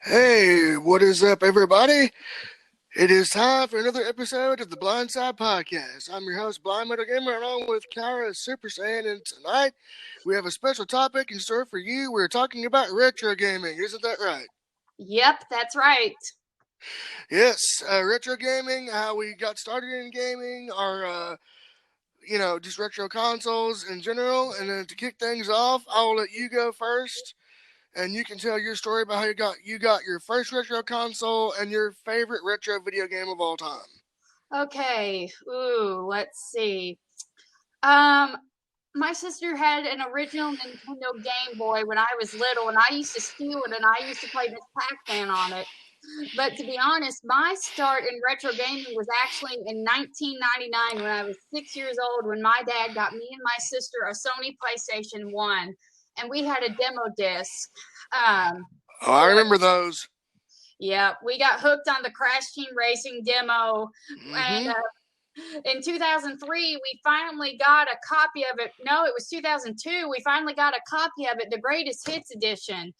Hey, what is up, everybody? It is time for another episode of the Blindside Podcast. I'm your host, Blind Metal Gamer, along with Kyra Super Saiyan, and tonight we have a special topic in store for you. We're talking about retro gaming, isn't that right? Yep, that's right. Yes, retro gaming, how we got started in gaming, just retro consoles in general. And then to kick things off, I'll let you go first. And you can tell your story about how you got your first retro console and your favorite retro video game of all time. Okay. Let's see. Um, my sister had an original Nintendo Game Boy when I was little, and I used to steal it, and I used to play this Pac-Man on it. But to be honest, my start in retro gaming was actually in 1999 when I was 6 years old, when my dad got me and my sister a Sony PlayStation 1, and we had a demo disc. Oh, I remember those. Yeah, we got hooked on the Crash Team Racing demo, and Mm-hmm. in 2003 we finally got a copy of it. No, it was 2002. We finally got a copy of it, the Greatest Hits edition. And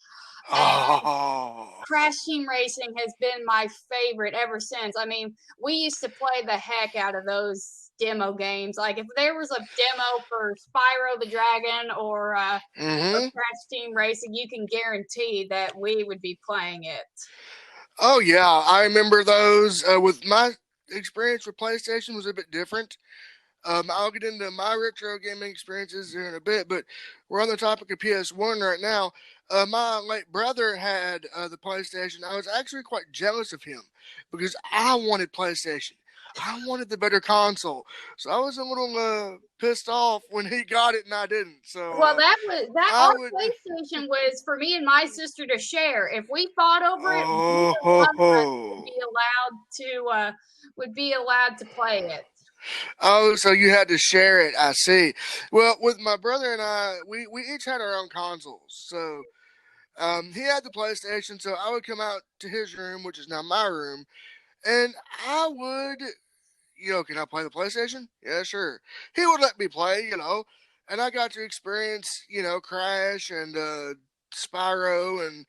Oh, Crash Team Racing has been my favorite ever since. I mean, we used to play the heck out of those demo games. Like if there was a demo for Spyro the Dragon or mm-hmm. Crash Team Racing, you can guarantee that we would be playing it. Oh yeah, I remember those. With my experience with PlayStation was a bit different. I'll get into my retro gaming experiences here in a bit, but we're on the topic of PS1 right now. My late brother had the PlayStation. I was actually quite jealous of him because I wanted PlayStation. I wanted the better console, so I was a little pissed off when he got it and I didn't. So Well, that I our would. PlayStation was for me and my sister to share. If we fought over it, Oh neither ho one of us ho! would be allowed to play it. Oh, so you had to share it. I see. Well, with my brother and I, we each had our own consoles. So he had the PlayStation, so I would come out to his room, which is now my room, and I would, can I play the PlayStation? Yeah, sure. He would let me play, and I got to experience, Crash and Spyro, and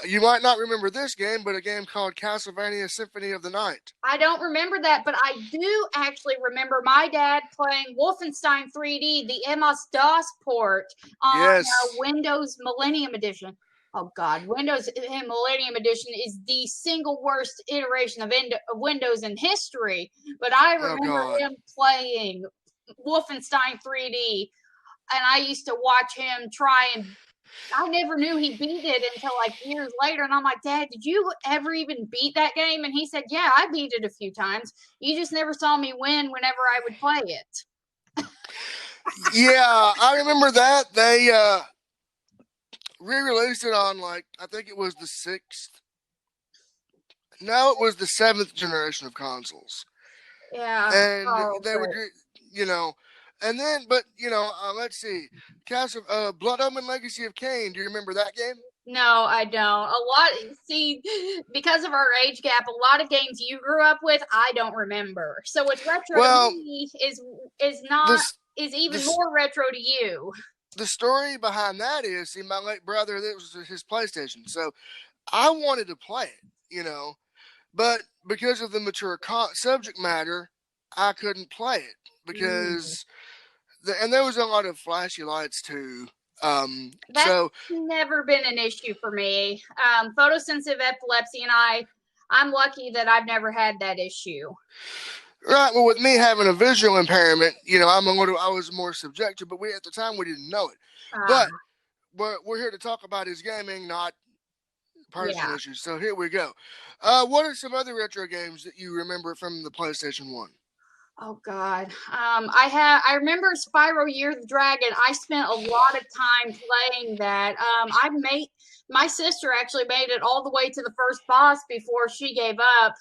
you might not remember this game, but a game called Castlevania Symphony of the Night. I don't remember that, but I do actually remember my dad playing Wolfenstein 3D, the MS DOS port on Yes. Windows Millennium Edition. Oh God, Windows Millennium Edition is the single worst iteration of Windows in history. But I Oh remember God. him playing Wolfenstein 3D, and I used to watch him try and I never knew he beat it until like years later. And I'm like, Dad, did you ever even beat that game? And he said, Yeah, I beat it a few times. You just never saw me win whenever I would play it. Yeah, I remember that. They re-released it on I think it was the sixth. No, it was the seventh generation of consoles, Yeah. and Oh, they would, but and then, but let's see, Castle, Blood Omen Legacy of Kain. Do you remember that game? no, I don't. See, because of our age gap, a lot of games you grew up with, I don't remember. So what's retro to Well, me is not this is even this more retro to you. the story behind that is, see, my late brother, that was his PlayStation, so I wanted to play it, but because of the mature subject matter, I couldn't play it Mm. because and there was a lot of flashy lights too. That's So never been an issue for me. Photosensitive epilepsy, and I'm lucky that I've never had that issue. right, well, with me having a visual impairment, I was more subjective, but we at the time we didn't know it. Uh, But we're here to talk about his gaming, not personal yeah. issues. So here we go. What are some other retro games that you remember from the PlayStation One? Oh God. I remember Spyro Year of the Dragon. I spent a lot of time playing that. I made my sister actually made it all the way to the first boss before she gave up.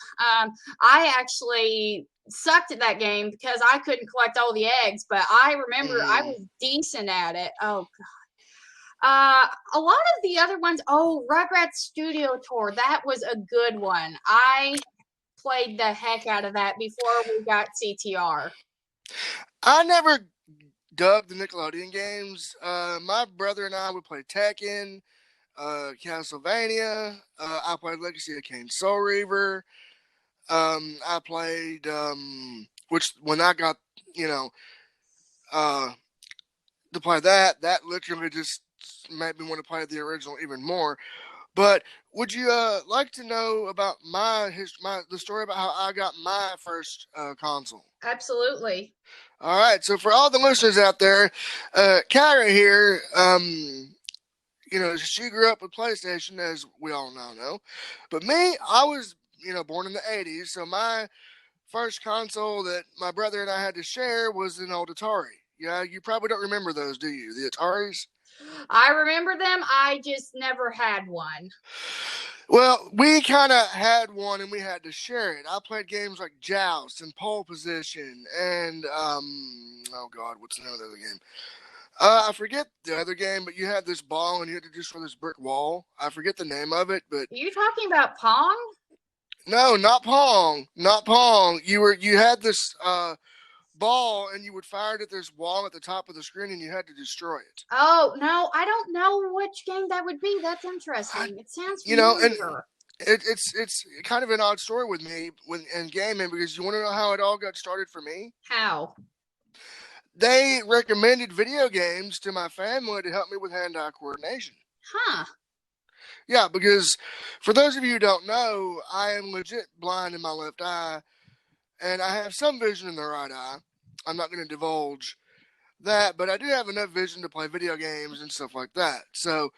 I actually sucked at that game because I couldn't collect all the eggs, but I remember I Mm. was decent at it. Oh, a lot of the other ones. Oh, Rugrats Studio Tour. That was a good one. I played the heck out of that before we got CTR. I never dug the Nickelodeon games. My brother and I would play Tekken. Castlevania. I played Legacy of Kain Soul Reaver. I played, which when I got, you know, uh, to play that, that literally just made me want to play the original even more. But would you like to know about the story about how I got my first console? Absolutely. All right, so for all the listeners out there, Kyra here, she grew up with PlayStation, as we all now know. But me, I was, born in the 80s, so my first console that my brother and I had to share was an old Atari. Yeah, you probably don't remember those, do you? The Ataris? I remember them. I just never had one. Well, we kind of had one and we had to share it. I played games like Joust and Pole Position and, oh God, what's the name of the other game? I forget the other game, but you had this ball and you had to destroy this brick wall. I forget the name of it, but Are you talking about Pong? no, not Pong, not Pong. You had this ball and you would fire it at this wall at the top of the screen and you had to destroy it. Oh, no, I don't know which game that would be. That's interesting. It sounds familiar. It's kind of an odd story with me in gaming, because you want to know how it all got started for me? How? They recommended video games to my family to help me with hand-eye coordination. Huh. Yeah, because for those of you who don't know, I am legit blind in my left eye, and I have some vision in the right eye. I'm not going to divulge that, but I do have enough vision to play video games and stuff like that. So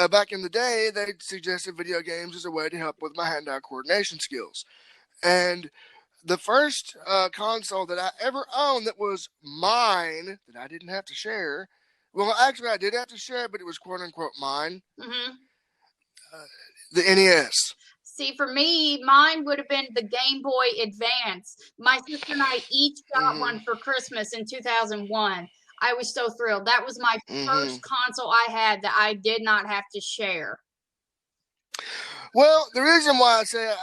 back in the day, they suggested video games as a way to help with my hand-eye coordination skills. And the first console that I ever owned that was mine, that I didn't have to share, well, actually, I did have to share, but it was quote-unquote mine, the NES. See, for me, mine would have been the Game Boy Advance. My sister and I each got one for Christmas in 2001. I was so thrilled. That was my first console I had that I did not have to share. Well, the reason why I say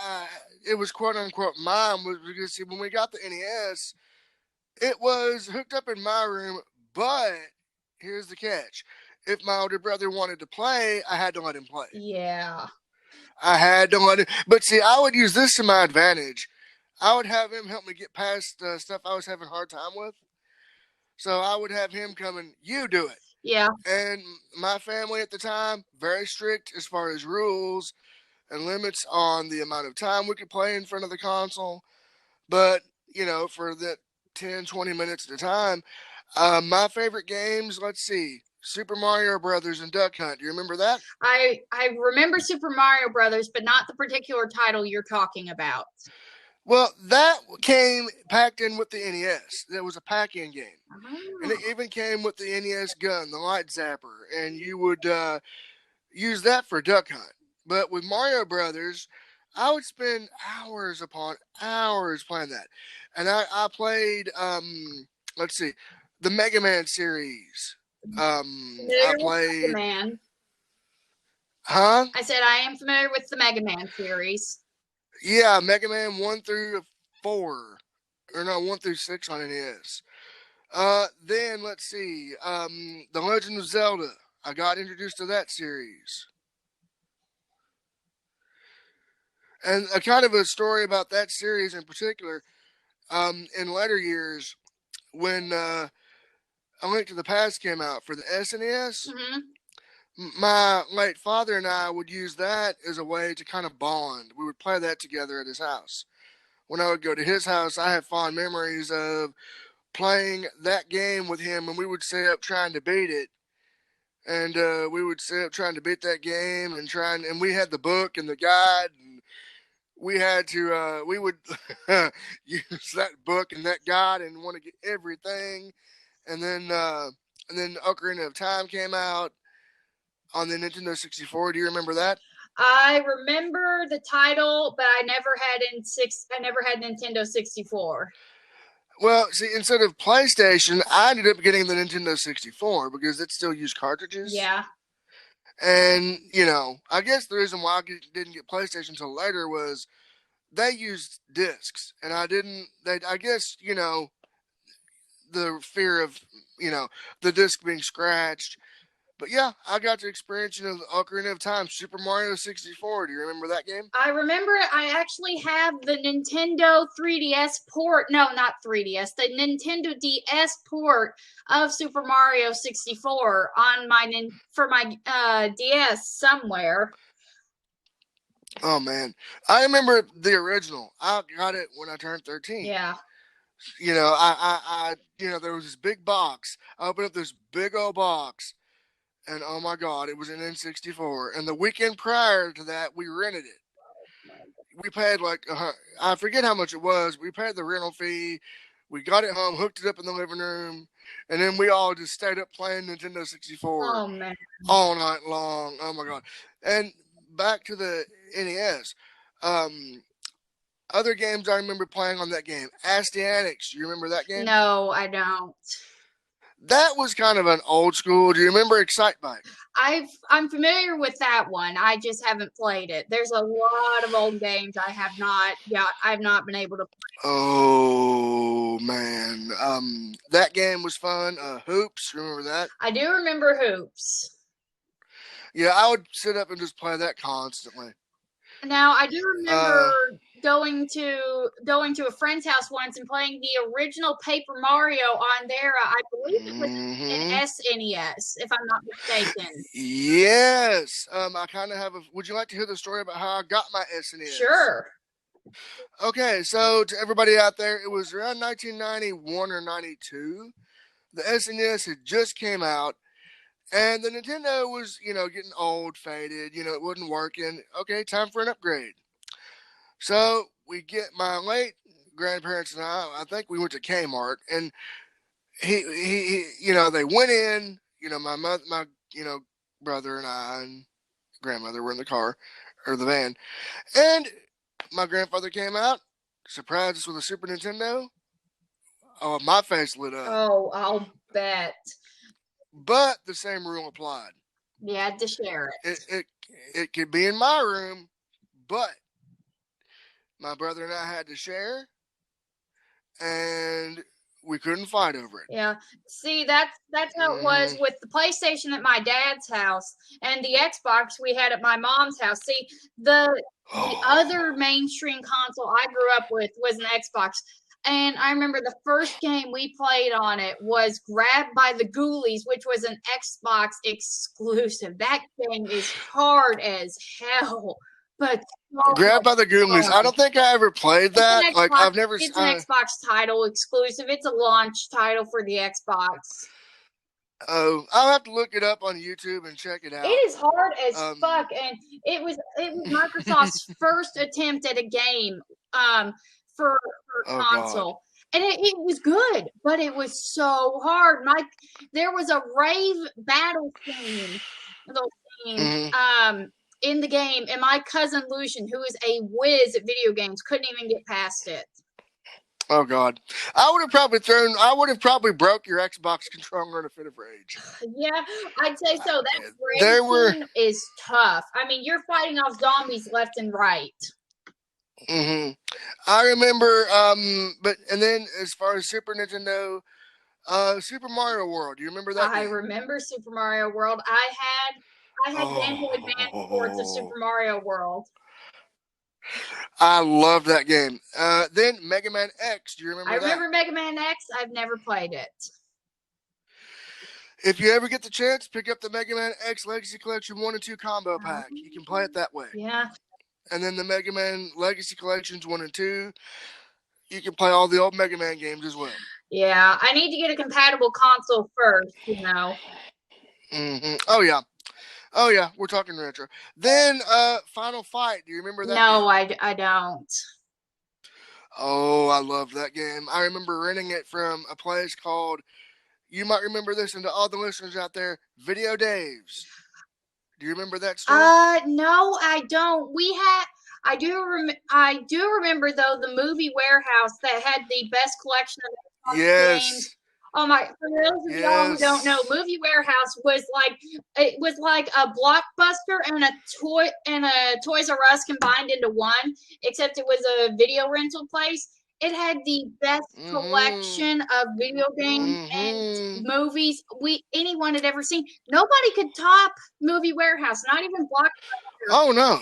it was quote-unquote mine was because, see, when we got the NES, it was hooked up in my room, but here's the catch. If my older brother wanted to play, I had to let him play. Yeah. I had to let him. But see, I would use this to my advantage. I would have him help me get past stuff I was having a hard time with. So I would have him come and, you do it. Yeah. And my family at the time, very strict as far as rules and limits on the amount of time we could play in front of the console. But, for that 10, 20 minutes at a time, my favorite games, let's see, Super Mario Brothers and Duck Hunt. Do you remember that? I remember Super Mario Brothers, but not the particular title you're talking about. Well, that came packed in with the NES. That was a pack-in game. And it even came with the NES gun, the light zapper, and you would use that for Duck Hunt. But with Mario Brothers, I would spend hours upon hours playing that. And I played, let's see, the Mega Man series. I played... Mega Man. Huh? I said I am familiar with the Mega Man series. Yeah, Mega Man 1 through 4. Or no, 1 through 6 on NES. Then, let's see, The Legend of Zelda. I got introduced to that series. And a kind of a story about that series in particular, in later years, when A Link to the Past came out for the SNES, my late father and I would use that as a way to kind of bond. We would play that together at his house. When I would go to his house, I have fond memories of playing that game with him, and we would stay up trying to beat it. And we would stay up trying to beat that game and we had the book and the guide, and we had to, we would use that book and that guide and want to get everything. And then Ocarina of Time came out on the Nintendo 64. Do you remember that? I remember the title, but I never had Nintendo 64. Well, see, instead of PlayStation, I ended up getting the Nintendo 64 because it still used cartridges. Yeah. And, I guess the reason why I didn't get PlayStation until later was they used discs. And I didn't, I guess, the fear of, the disc being scratched. But yeah, I got to experience, the Ocarina of Time, Super Mario 64. Do you remember that game? I remember I actually have the Nintendo 3DS port. No, not 3DS. The Nintendo DS port of Super Mario 64 on my DS somewhere. Oh man, I remember the original. I got it when I turned 13. Yeah. There was this big box. I opened up this big old box, and oh my god, it was an N64. And the weekend prior to that, we rented it. We paid I forget how much it was. We paid the rental fee. We got it home, hooked it up in the living room, and then we all just stayed up playing Nintendo 64 Oh man. all night long. Oh my god! And back to the NES. Other games I remember playing on that game, Astyanics. You remember that game? No, I don't. That was kind of an old school. Do you remember Excitebike? I'm familiar with that one. I just haven't played it. There's a lot of old games I've not been able to play. Oh man. That game was fun. Hoops, remember that? I do remember Hoops. Yeah, I would sit up and just play that constantly. Now I do remember going to a friend's house once and playing the original Paper Mario on there. I believe it was an SNES, if I'm not mistaken. Yes. I kind of have a. Would you like to hear the story about how I got my SNES? Sure. Okay, so to everybody out there, it was around 1991 or 92. The SNES had just came out. And the Nintendo was, getting old, faded. It wasn't working. Okay, time for an upgrade. So we get my late grandparents and I think we went to Kmart, and he they went in. My mother, my brother and I and grandmother were in the car or the van, and my grandfather came out, surprised us with a Super Nintendo. Oh, my face lit up. Oh, I'll bet. But the same rule applied. You had to share it. It could be in my room, but my brother and I had to share, and we couldn't fight over it. Yeah. See, that's how it was with the PlayStation at my dad's house and the Xbox we had at my mom's house. See, the other mainstream console I grew up with was an Xbox. And I remember the first game we played on it was Grabbed by the Ghoulies, which was an Xbox exclusive. That game is hard as hell. But Grabbed by the Ghoulies. I don't think I ever played that. It's an Xbox title exclusive. It's a launch title for the Xbox. Oh, I'll have to look it up on YouTube and check it out. It is hard as fuck, and it was Microsoft's first attempt at a game. For console. God. And it was good, but it was so hard. There was a rave battle scene in the game, and my cousin Lucian, who is a whiz at video games, couldn't even get past it. Oh God. I would have probably broke your Xbox controller in a fit of rage. Yeah, I'd say so. That rage is tough. I mean, you're fighting off zombies left and right. I remember, and then as far as Super Nintendo, Super Mario World. Do you remember that? I remember Super Mario World. I had Game Boy Advance ports of Super Mario World. I love that game. Then Mega Man X. Do you remember that? I remember Mega Man X. I've never played it. If you ever get the chance, pick up the Mega Man X Legacy Collection 1 and 2 combo pack. You can play it that way. Yeah. And then the Mega Man Legacy Collections 1 and 2, you can play all the old Mega Man games as well. Yeah, I need to get a compatible console first, Oh yeah, we're talking retro. Then Final Fight. Do you remember that? No, I don't. Oh, I love that game. I remember renting it from a place called, you might remember this, and to all the listeners out there, Video Dave's. Do you remember that story? No, I don't. I do remember though the movie Warehouse that had the best collection of games. Oh my! For those of y'all who don't know, Movie Warehouse was like a Blockbuster and a Toys R Us combined into one. Except it was a video rental place, It had the best collection of video games and movies anyone had ever seen. Nobody could top Movie Warehouse, not even Blockbuster. Oh no.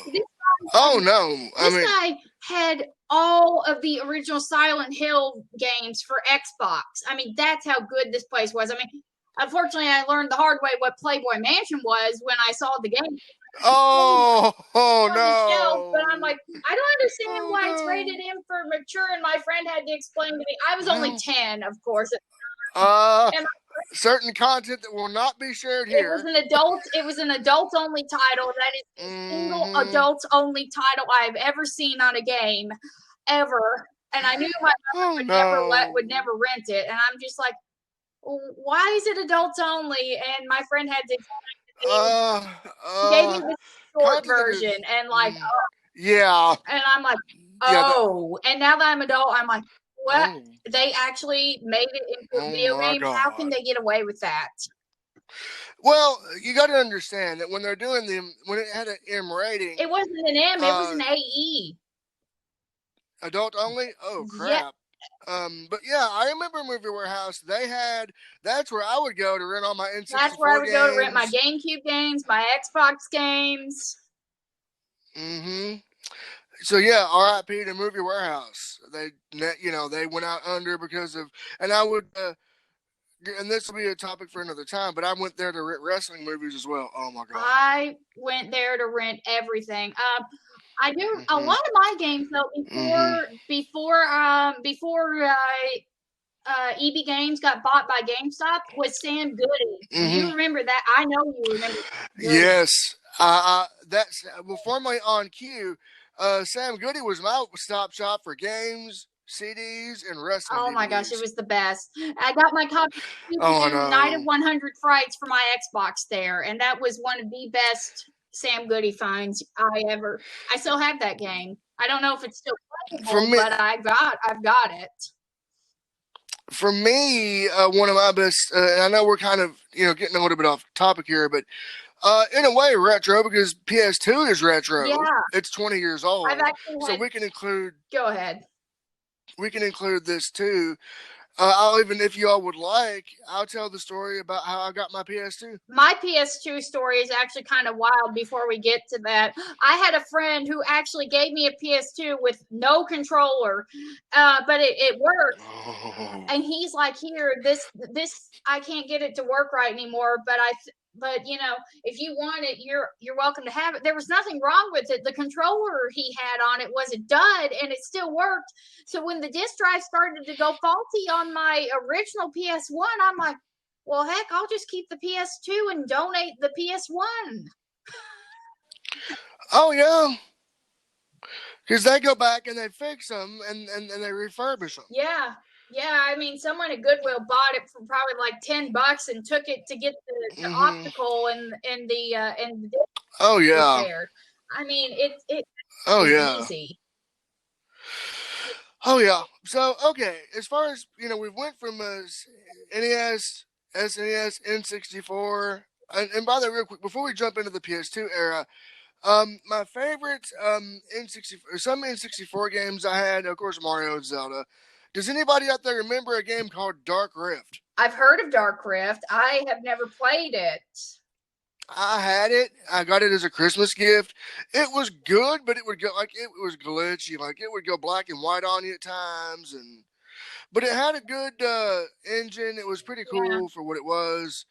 This guy had all of the original Silent Hill games for Xbox. I mean, that's how good this place was. I mean, unfortunately, I learned the hard way what Playboy Mansion was when I saw the game. Oh on no! The shelf, but I'm like, I don't understand why it's rated M for mature. And my friend had to explain to me. I was only 10, of course. Certain content that will not be shared here. It was an adult only title. That is the single adult only title I've ever seen on a game, ever. And I knew my mother would never rent it. And I'm just like, why is it adults only? And my friend had to gave me the short version, and like, yeah. And I'm like, and now that I'm adult, I'm like, what? They actually made it into a video game. God. How can they get away with that? Well, you got to understand that when they're doing when it had an M rating, it wasn't an M, it was an AE. Adult only? Oh crap. Yeah. But yeah, I remember Movie Warehouse. That's where I would go to rent all my N64 That's where I would go to rent my GameCube games, my Xbox games. So yeah, R.I.P. to Movie Warehouse. They went out under because of, and I would, and this will be a topic for another time, but I went there to rent wrestling movies as well. Oh my God. I went there to rent everything. I do a lot of my games though before EB Games got bought by GameStop was Sam Goody. You remember that? I know you remember. Yes, that's formerly on Q. Sam Goody was my stop shop for games, CDs, and wrestling. Oh my DVDs. gosh, it was the best. I got my copy of Night of 100 Frights for my Xbox there, and that was one of the best Sam Goody finds I still have that game. I don't know if it's still playable, but I've got it. For me, one of my best, and I know we're kind of getting a little bit off topic here, but in a way retro, because PS2 is retro. Yeah, it's 20 years old. So we can include. Go ahead. We can include this too. If you all would like, I'll tell the story about how I got my PS2. My PS2 story is actually kind of wild before we get to that. I had a friend who actually gave me a PS2 with no controller, but it worked. Oh. And he's like, here, this, I can't get it to work right anymore, but if you want it, you're welcome to have it. There was nothing wrong with it. The controller he had on it was a dud, and it still worked. So when the disk drive started to go faulty on my original PS1, I'm like, well, heck, I'll just keep the PS2 and donate the PS1. Oh, yeah. Because they go back and they fix them and they refurbish them. Yeah. Yeah, I mean, someone at Goodwill bought it for probably like $10 and took it to get the optical and the oh yeah repaired. I mean, it's easy. Oh yeah. So okay, as far as we went from NES, SNES, N64, and by the way, real quick before we jump into the PS2 era. My favorite some N64 games I had, of course, Mario and Zelda. Does anybody out there remember a game called Dark Rift? I've heard of Dark Rift. I have never played it. I had it. I got it as a Christmas gift. It was good, but it would go it was glitchy. Like it would go black and white on you at times, but it had a good engine. It was pretty cool for what it was.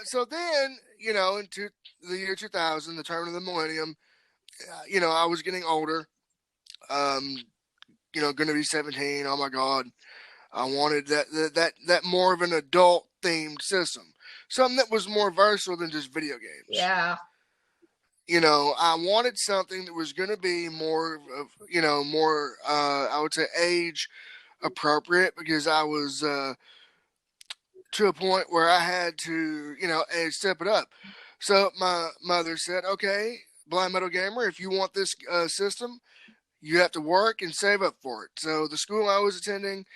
So then, into the year 2000, the turn of the millennium, I was getting older. Going to be 17. Oh my God. I wanted that more of an adult themed system. Something that was more versatile than just video games. Yeah. I wanted something that was going to be more I would say age appropriate, because I was to a point where I had to, step it up. So my mother said, okay, Blind Metal Gamer, if you want this system, you have to work and save up for it. So the school I was attending,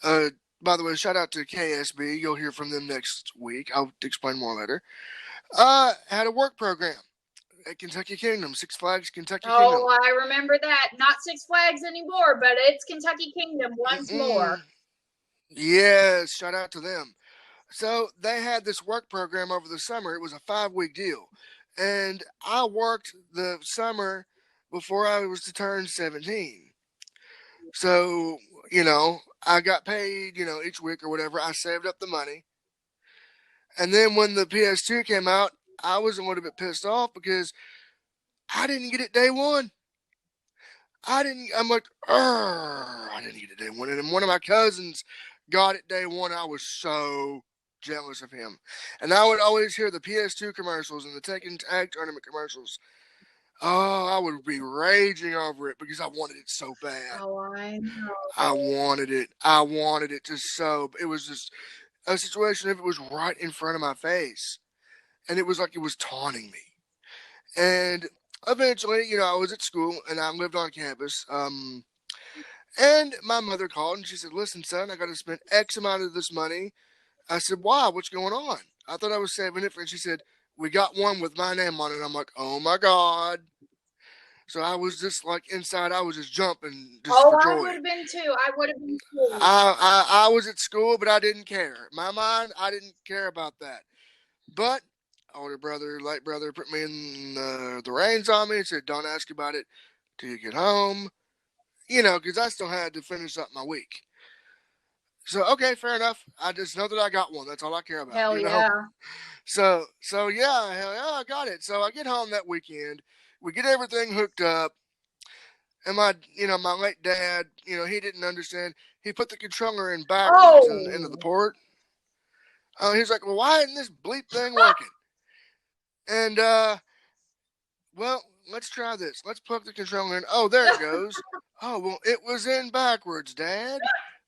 by the way, shout out to KSB. You'll hear from them next week. I'll explain more later. Had a work program. at Kentucky Kingdom, Six Flags Kentucky Kingdom. Oh, I remember that. Not Six Flags anymore, but it's Kentucky Kingdom once more. Yes, shout out to them. So they had this work program over the summer. It was a 5-week deal. And I worked the summer before I was to turn 17. So, I got paid, each week or whatever. I saved up the money. And then when the PS2 came out, I was a little bit pissed off because I didn't get it day one. I'm like, I didn't get it day one. And one of my cousins got it day one. I was so jealous of him. And I would always hear the PS2 commercials and the Tekken Tag Tournament commercials. Oh, I would be raging over it because I wanted it so bad. Oh, I know. I wanted it. I wanted it just so. It was just a situation if it was right in front of my face. And it was like it was taunting me. And eventually, I was at school and I lived on campus. And my mother called and she said, "Listen, son, I got to spend X amount of this money." I said, "Why? What's going on?" I thought I was saving it for, and she said, "We got one with my name on it." I'm like, "Oh my God." So I was just like inside, I was just jumping just for joy. I would have been too. I would have been too. I was at school, but I didn't care. In my mind, I didn't care about that. But older brother, late brother, put me in the reins on me and said, "Don't ask about it till you get home." Because I still had to finish up my week. So, okay, fair enough. I just know that I got one. That's all I care about. Hell yeah. So yeah, hell yeah, I got it. So I get home that weekend. We get everything hooked up. And my late dad, he didn't understand. He put the controller in backwards into the port. He's like, "Well, why isn't this bleep thing working?" And, well, let's try this. Let's plug the controller in. Oh, there it goes. Oh, well, it was in backwards, Dad.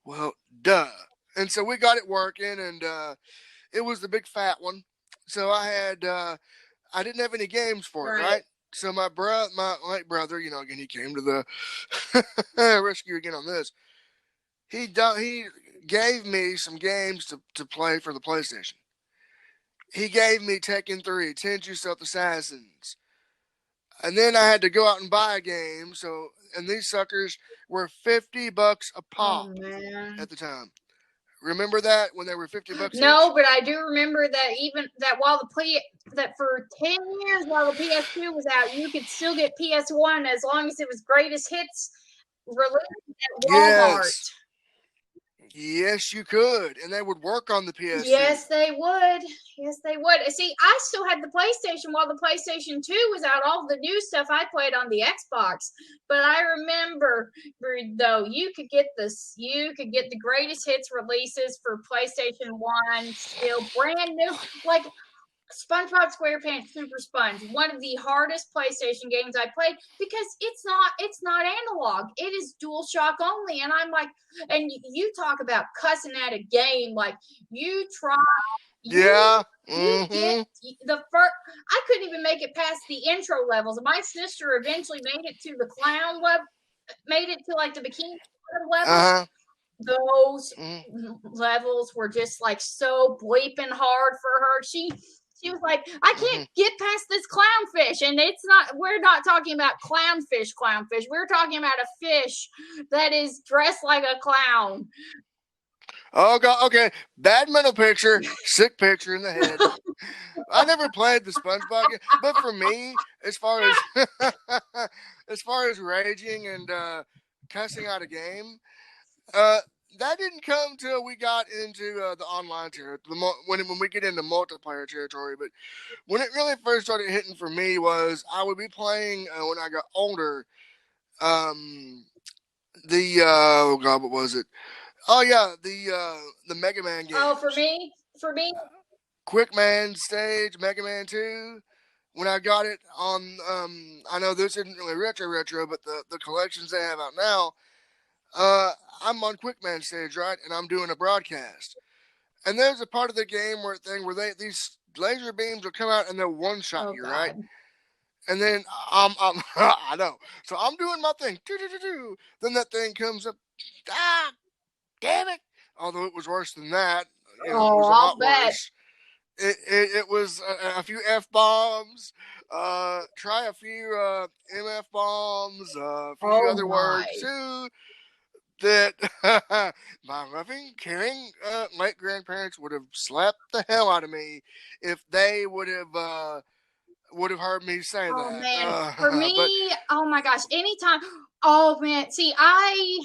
Well, duh. And so we got it working, and it was the big fat one. So I didn't have any games for it, right? So my late brother, again, he came to the rescue again on this. He gave me some games to play for the PlayStation. He gave me Tekken 3, Tenchu Stealth Assassins. And then I had to go out and buy a game. And these suckers were $50 a pop at the time. Remember that when they were $50 No, each? but I do remember that while that for 10 years while the PS2 was out, you could still get PS1 as long as it was greatest hits released at Walmart. Yes, you could. And they would work on the PS2. Yes, they would. See, I still had the PlayStation while the PlayStation 2 was out. All the new stuff I played on the Xbox. But I remember, though, you could get the greatest hits releases for PlayStation 1 still brand new. Like SpongeBob SquarePants Super Sponge, one of the hardest PlayStation games I played because it's not analog. It is DualShock only. And I'm like, and you talk about cussing at a game, like you try. Yeah. You get the first. I couldn't even make it past the intro levels. My sister eventually made it to the clown level, made it to like the bikini level. Those levels were just like so bleeping hard for her. She was like, "I can't get past this clownfish." And we're not talking about clownfish. We're talking about a fish that is dressed like a clown. Oh, God. Okay. Bad mental picture, sick picture in the head. I never played the SpongeBob game, but for me, as far as raging and cussing out a game, that didn't come till we got into the online territory, when we get into multiplayer territory. But when it really first started hitting for me was I would be playing when I got older. Oh God, what was it? Oh yeah, the Mega Man game. Oh, for me, Quick Man stage, Mega Man 2. When I got it on, I know this isn't really retro, but the collections they have out now. I'm on Quickman stage, right? And I'm doing a broadcast. And there's a part of the game where these laser beams will come out and they'll one-shot you, right? And then I know. So I'm doing my thing. Then that thing comes up. Ah, damn it. Although it was worse than that. It was a lot worse. It was a few F bombs, try a few MF bombs, a few Oh other my. words too. That my loving, caring late grandparents would have slapped the hell out of me if they would have heard me say Oh that. man. For But me, oh my gosh, anytime. Oh man. See, I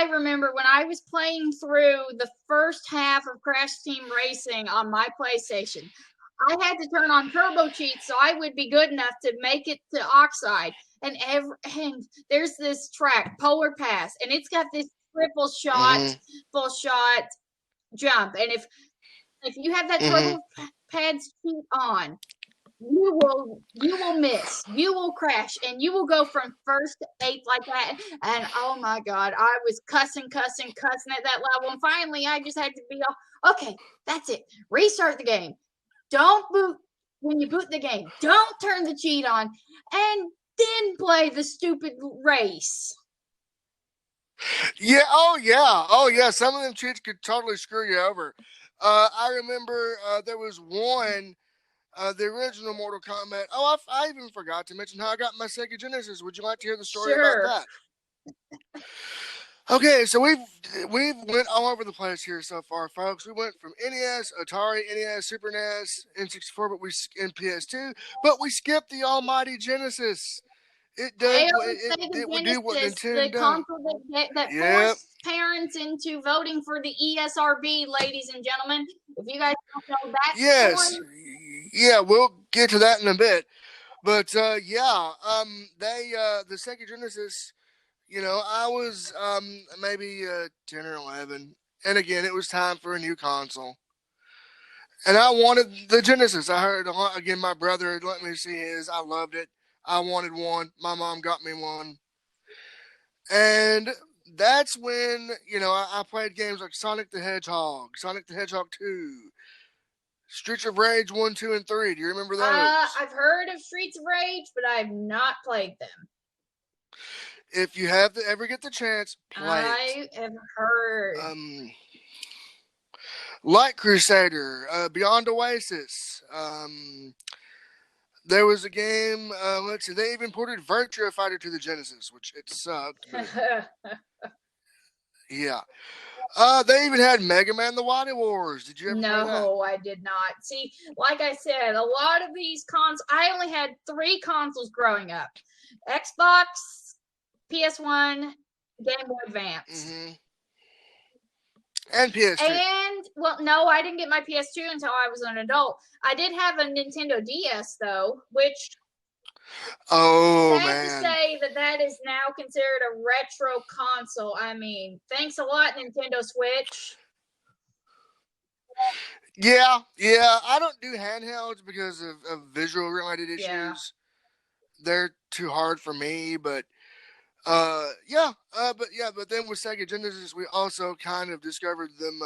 remember when I was playing through the first half of Crash Team Racing on my PlayStation. I had to turn on turbo cheats so I would be good enough to make it to Oxide. And there's this track, Polar Pass, and it's got this triple shot, mm-hmm, full shot jump. And if you have that mm-hmm. turbo pads cheat on, you will miss, you will crash, and you will go from first to eighth like that. And oh my god, I was cussing at that level, and finally I just had to be all, okay, that's it, restart the game, don't boot when you boot the game, don't turn the cheat on, and then play the stupid race. Yeah. Oh yeah. Oh yeah. Some of them cheats could totally screw you over. I remember there was one. The original Mortal Kombat. Oh, I even forgot to mention how I got my Sega Genesis. Would you like to hear the story about Sure. that? Okay, so we've went all over the place here so far, folks. We went from NES, Atari, NES, Super NES, N64, but and PS2, but we skipped the almighty Genesis. It does. Hey, It Sega would do what Genesis, the Nintendo. console that Yep. forced parents into voting for the ESRB, ladies and gentlemen. If you guys don't know that Yes. story, Yeah, we'll get to that in a bit. But the Sega Genesis. I was maybe 10 or 11, and again, it was time for a new console. And I wanted the Genesis. I heard again. My brother had let me see his. I loved it. I wanted one. My mom got me one, and that's when I played games like Sonic the Hedgehog, Sonic the Hedgehog 2, Streets of Rage 1, 2, and 3. Do you remember those? I've heard of Streets of Rage, but I've not played them. If you have to ever get the chance, play it. I have heard. Light Crusader, Beyond Oasis. There was a game. Let's see. They even ported Virtua Fighter to the Genesis, which it sucked. But yeah. They even had Mega Man: The Wily Wars. Did you ever play that? No, I did not. See, like I said, a lot of these consoles, I only had 3 consoles growing up: Xbox, PS1, Game Boy Advance. Mm-hmm. And PS2. And, well, no, I didn't get my PS2 until I was an adult. I did have a Nintendo DS, though, which, oh, sad man. to say that is now considered a retro console. I mean, thanks a lot, Nintendo Switch. Yeah. I don't do handhelds because of visual related issues. Yeah. They're too hard for me, but but then with Sega Genesis, we also kind of discovered them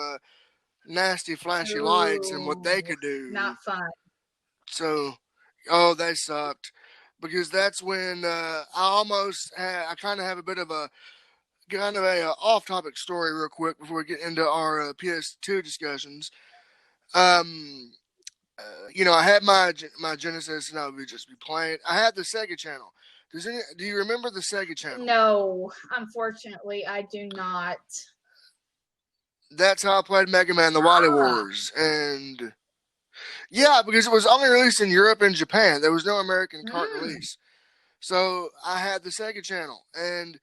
nasty flashy lights and what they could do. Not fun. So, they sucked, because that's when I kind of have a bit of a off-topic story real quick before we get into our PS2 discussions. I had my Genesis, and I would just be playing. I had the Sega channel. Do you remember the Sega channel? No, unfortunately, I do not. That's how I played Mega Man: The Wily Wars, and yeah, because it was only released in Europe and Japan. There was no American cart release, so I had the Sega channel, and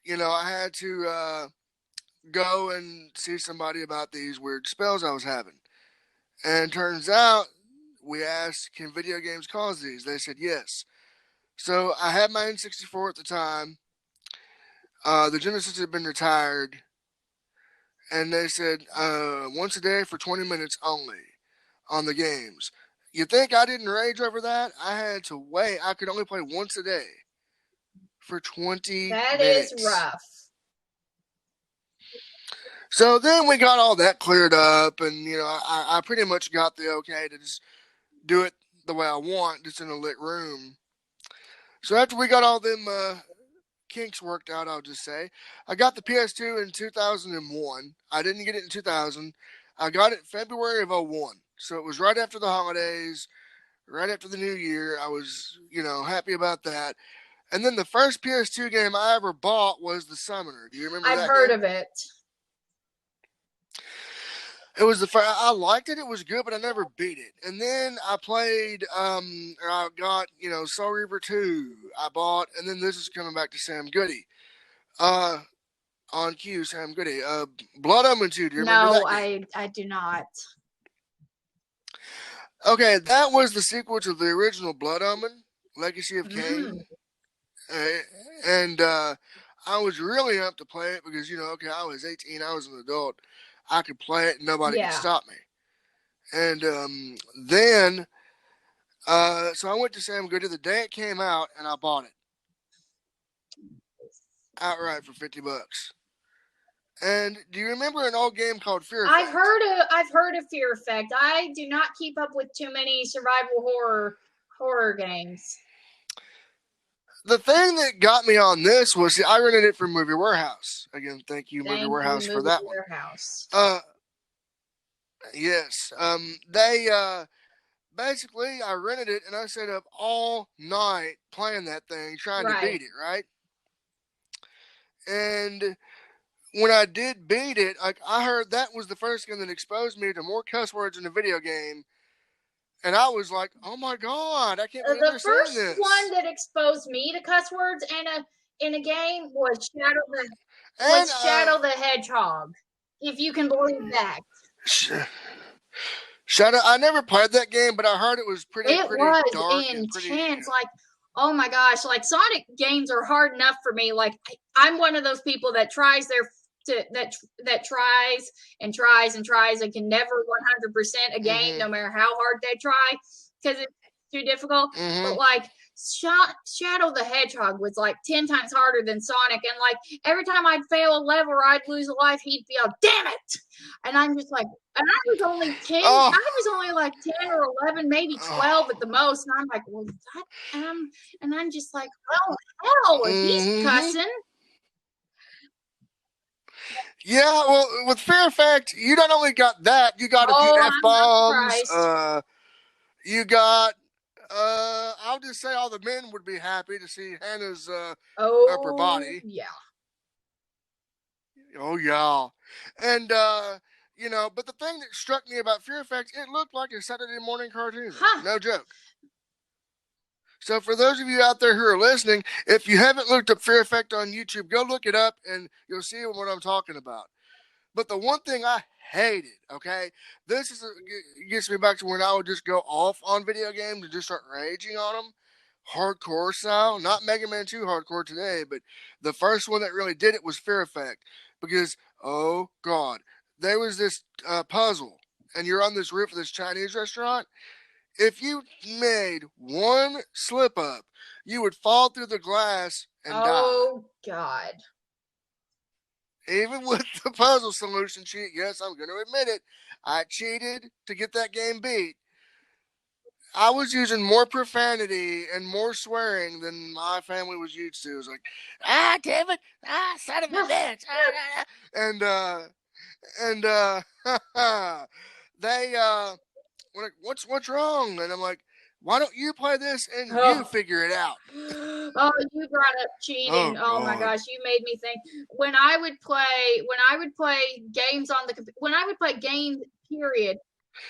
I had to go and see somebody about these weird spells I was having, and turns out we asked, "Can video games cause these?" They said yes. So I had my N64 at the time. The Genesis had been retired. And they said once a day for 20 minutes only on the games. You think I didn't rage over that? I had to wait. I could only play once a day for 20 minutes. That is rough. So then we got all that cleared up, and I pretty much got the okay to just do it the way I want, just in a lit room. So after we got all them kinks worked out, I'll just say, I got the PS2 in 2001. I didn't get it in 2000. I got it in February of 01. So it was right after the holidays, right after the new year. I was, happy about that. And then the first PS2 game I ever bought was The Summoner. Do you remember I've that heard game? of it. It was the first. I liked it. It was good, but I never beat it. And then I played. Or I got Soul Reaver 2. I bought, and then this is coming back to Sam Goody. On cue, Sam Goody. Blood Omen 2. Do you remember No, that game? I do not. Okay, that was the sequel to the original Blood Omen, Legacy of Kain. And I was really up to play it because, okay, I was 18, I was an adult. I could play it and nobody could stop me. And then, so I went to Sam Goody the day it came out and I bought it outright for $50. And do you remember an old game called Fear Effect? I've heard of Fear Effect. I do not keep up with too many survival horror games. The thing that got me on this was I rented it from Movie Warehouse. Again, thank you, Movie Warehouse, for that one. Yes. They basically I rented it and I stayed up all night playing that thing, trying to beat it, right? And when I did beat it, I heard that was the first game that exposed me to more cuss words in a video game. And I was like, "Oh my god, I can't believe they're saying this." The first one that exposed me to cuss words in a game was Shadow the Hedgehog. If you can believe that. Shadow. I never played that game, but I heard it was pretty was dark intense. and Like, oh my gosh, like Sonic games are hard enough for me. Like I'm one of those people that tries that tries and tries and tries and can never 100% a game, no matter how hard they try, because it's too difficult. But like Shadow the Hedgehog was like 10 times harder than Sonic, and like every time I'd fail a level or I'd lose a life, he'd be like, "Damn it!" And I'm just like, and I was only 10. I was only like 10 or 11, maybe 12 at the most. And I'm like, well, and I'm just like, well, hell, he's cussing. Yeah, well, with Fear Effect, you not only got that, you got a few F-bombs. You got, I'll just say all the men would be happy to see Hannah's upper body. Yeah. Oh, yeah. And, but the thing that struck me about Fear Effect, it looked like a Saturday morning cartoon. No joke. So for those of you out there who are listening, if you haven't looked up Fear Effect on YouTube, go look it up and you'll see what I'm talking about. But the one thing I hated, okay, this gets me back to when I would just go off on video games and just start raging on them, hardcore style. Not Mega Man 2 hardcore today, but the first one that really did it was Fear Effect. Because, oh God, there was this puzzle, and you're on this roof of this Chinese restaurant. If you made one slip up, you would fall through the glass and die. Oh, God. Even with the puzzle solution sheet, yes, I'm going to admit it, I cheated to get that game beat. I was using more profanity and more swearing than my family was used to. It was like, damn it, son of a bitch. They, like, what's wrong? And I'm like, why don't you play this and you figure it out? Oh, you brought up cheating. Oh my gosh, you made me think. When I would play games on the computer, when I would play games, period,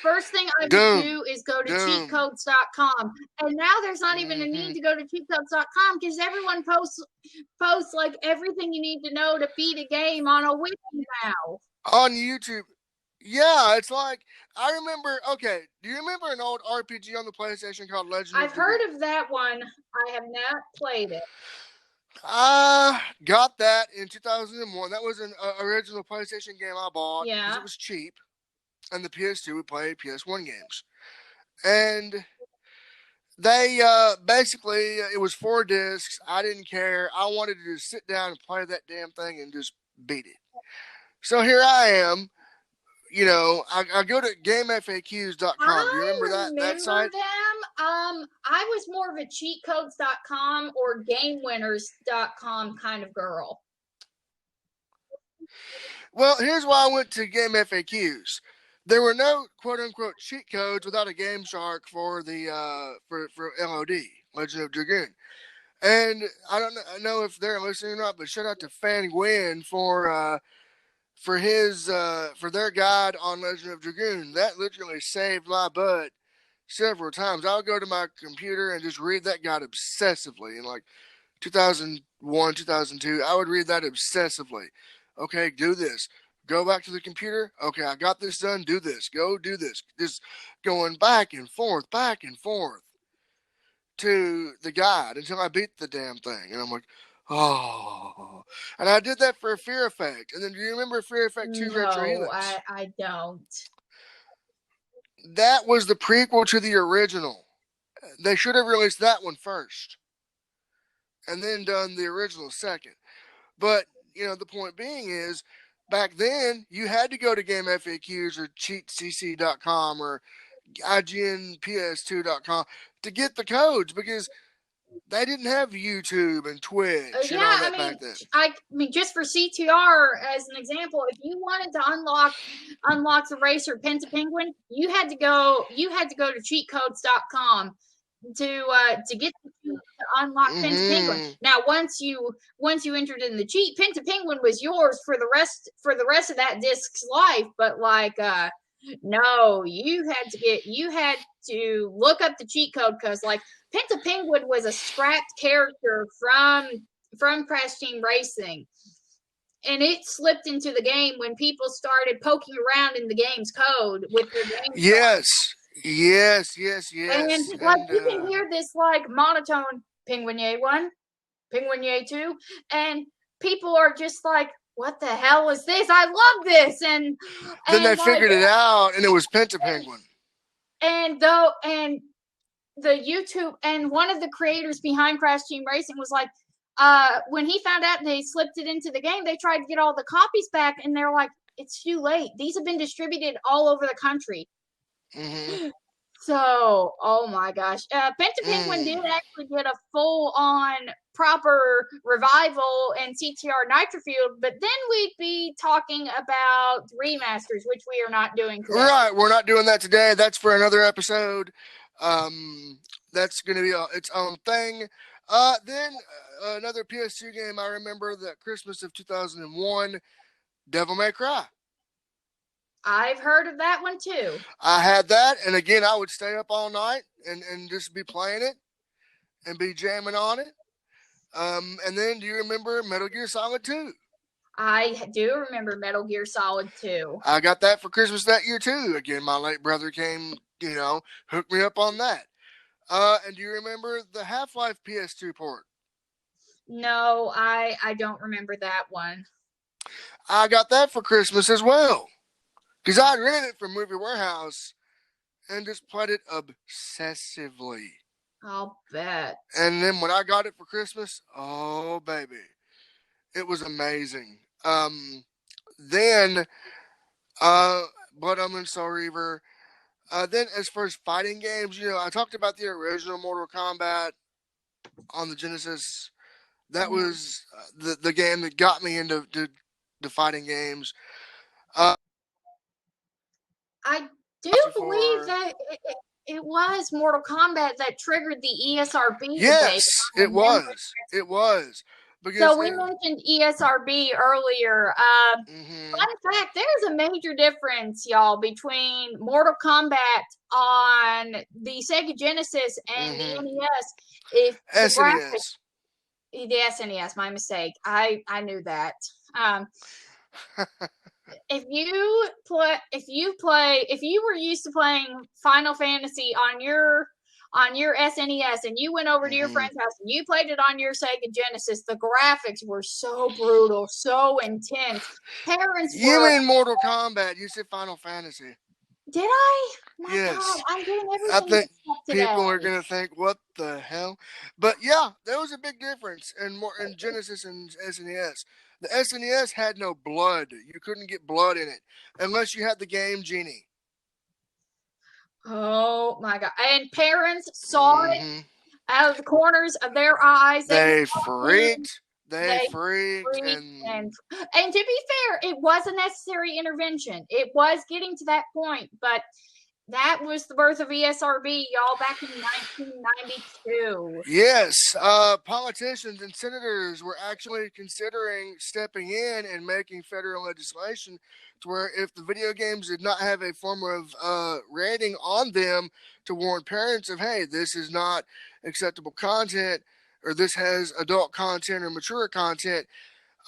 first thing I would do is go to cheatcodes.com. And now there's not even a need to go to cheatcodes.com because everyone posts like everything you need to know to beat a game on a wiki now. On YouTube. Yeah, it's like, I remember, okay, do you remember an old RPG on the PlayStation called Legend I've heard of that one. I have not played it. I got that in 2001. That was an original PlayStation game I bought because it was cheap. And the PS2 would play PS1 games. And they basically, it was 4 discs. I didn't care. I wanted to just sit down and play that damn thing and just beat it. So here I am. I go to GameFAQs.com. Do you remember that site? Them. I was more of a cheatcodes.com or GameWinners.com kind of girl. Well, here's why I went to GameFAQs. there were no quote unquote cheat codes without a Game Shark for the for LOD, Legend of Dragoon. And I don't know if they're listening or not, but shout out to Fan Gwen for his for their guide on Legend of Dragoon. That literally saved my butt several times. I'll go to my computer and just read that guide obsessively. In like 2001, 2002, I would read that obsessively. Okay, do this. Go back to the computer. Okay, I got this done. Do this. Go do this. Just going back and forth to the guide until I beat the damn thing. And I'm like, oh. And I did that for Fear Effect. And then do you remember Fear Effect 2 Retro No, Helix? I don't. That was the prequel to the original. They should have released that one first and then done the original second. But, the point being is, back then, you had to go to Game FAQs or cheatcc.com or IGNPS2.com to get the codes because they didn't have YouTube and Twitch and all that back then. I mean, just for CTR as an example, if you wanted to unlock the racer Penta Penguin, you had to go to cheatcodes.com to get to unlock Penta Penguin. Now, once you entered in the cheat, Penta Penguin was yours for the rest of that disc's life. But no, you had to look up the cheat code because Penta Penguin was a scrapped character from Crash Team Racing. And it slipped into the game when people started poking around in the game's code with their game. Yes. Yes. And you can hear this monotone Penguinier 1, Penguinier 2, and people are just like, what the hell is this? I love this. And then they figured it out and it was Penta Penguin. And the YouTube and one of the creators behind Crash Team Racing was like, when he found out they slipped it into the game, they tried to get all the copies back, and they're like, it's too late. These have been distributed all over the country. Mm-hmm. So, oh my gosh. Penta Penguin did actually get a full-on proper revival in CTR Nitrofield, but then we'd be talking about remasters, which we are not doing today. Right, we're not doing that today. That's for another episode. That's going to be its own thing. Then another PS2 game I remember that Christmas of 2001, Devil May Cry. I've heard of that one too. I had that, and again, I would stay up all night and just be playing it and be jamming on it. And then, do you remember Metal Gear Solid 2? I do remember Metal Gear Solid 2. I got that for Christmas that year too. Again, my late brother came, hooked me up on that. And do you remember the Half-Life PS2 port? No, I don't remember that one. I got that for Christmas as well. Because I rented it from Movie Warehouse and just played it obsessively. I'll bet. And then when I got it for Christmas, oh, baby. It was amazing. Then, Blood Omen Soul Reaver. Then as far as fighting games, I talked about the original Mortal Kombat on the Genesis. That was the game that got me into the fighting games. I do believe that it was Mortal Kombat that triggered the ESRB. Yes, it was. It was. So we mentioned ESRB earlier. Fun fact, there's a major difference, y'all, between Mortal Kombat on the Sega Genesis and the NES. SNES. The SNES, my mistake. I knew that. If you were used to playing Final Fantasy on your SNES and you went over to your friend's house and you played it on your Sega Genesis, the graphics were so brutal, so intense. You mean Mortal Kombat? You said Final Fantasy. Did I? Yes. God, I'm doing everything. I think people are gonna think, "What the hell?" But yeah, there was a big difference in Genesis and SNES. The SNES had no blood. You couldn't get blood in it unless you had the Game Genie. Oh my God! And parents saw it out of the corners of their eyes. They freaked They They freaked freaked and and to be fair, it was a necessary intervention. It was getting to that point, but that was the birth of ESRB, y'all, back in 1992. yes, politicians and senators were actually considering stepping in and making federal legislation to where if the video games did not have a form of rating on them to warn parents of, hey, this is not acceptable content, or this has adult content or mature content,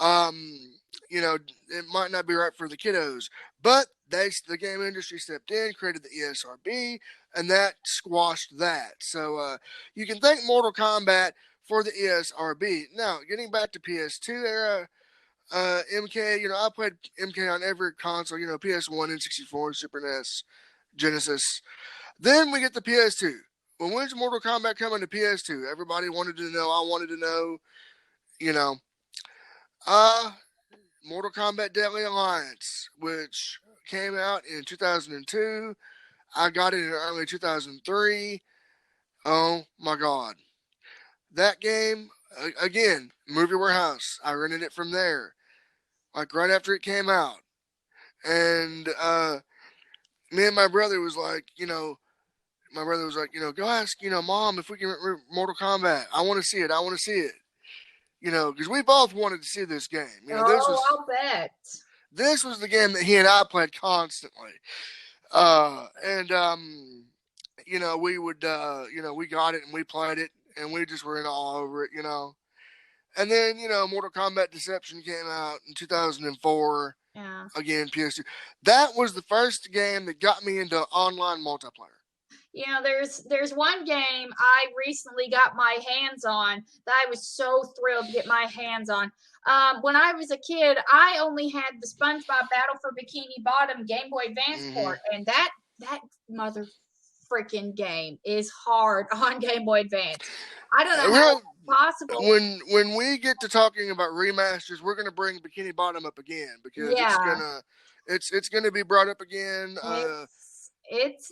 um, it might not be right for the kiddos. But the game industry stepped in, created the ESRB, and that squashed that. So you can thank Mortal Kombat for the ESRB. Now, getting back to PS2 era, MK, I played MK on every console, PS1, N64, Super NES, Genesis. Then we get the PS2. Well, when's Mortal Kombat coming to PS2? Everybody wanted to know. I wanted to know. You know, Mortal Kombat Deadly Alliance, which came out in 2002. I got it in early 2003. Oh my God. That game, again, Movie Warehouse. I rented it from there, like right after it came out. And me and my brother was like, go ask, Mom, if we can rent Mortal Kombat. I want to see it. I want to see it. Because we both wanted to see this game. I'll bet. This was the game that he and I played constantly. We would, we got it and we played it and we just were in all over it, And then, Mortal Kombat Deception came out in 2004. Yeah. Again, PS2. That was the first game that got me into online multiplayer. There's one game I recently got my hands on that I was so thrilled to get my hands on. When I was a kid, I only had the SpongeBob Battle for Bikini Bottom Game Boy Advance port, and that mother freaking game is hard on Game Boy Advance. I don't know how it's possible. When we get to talking about remasters, we're gonna bring Bikini Bottom up again because it's gonna be brought up again.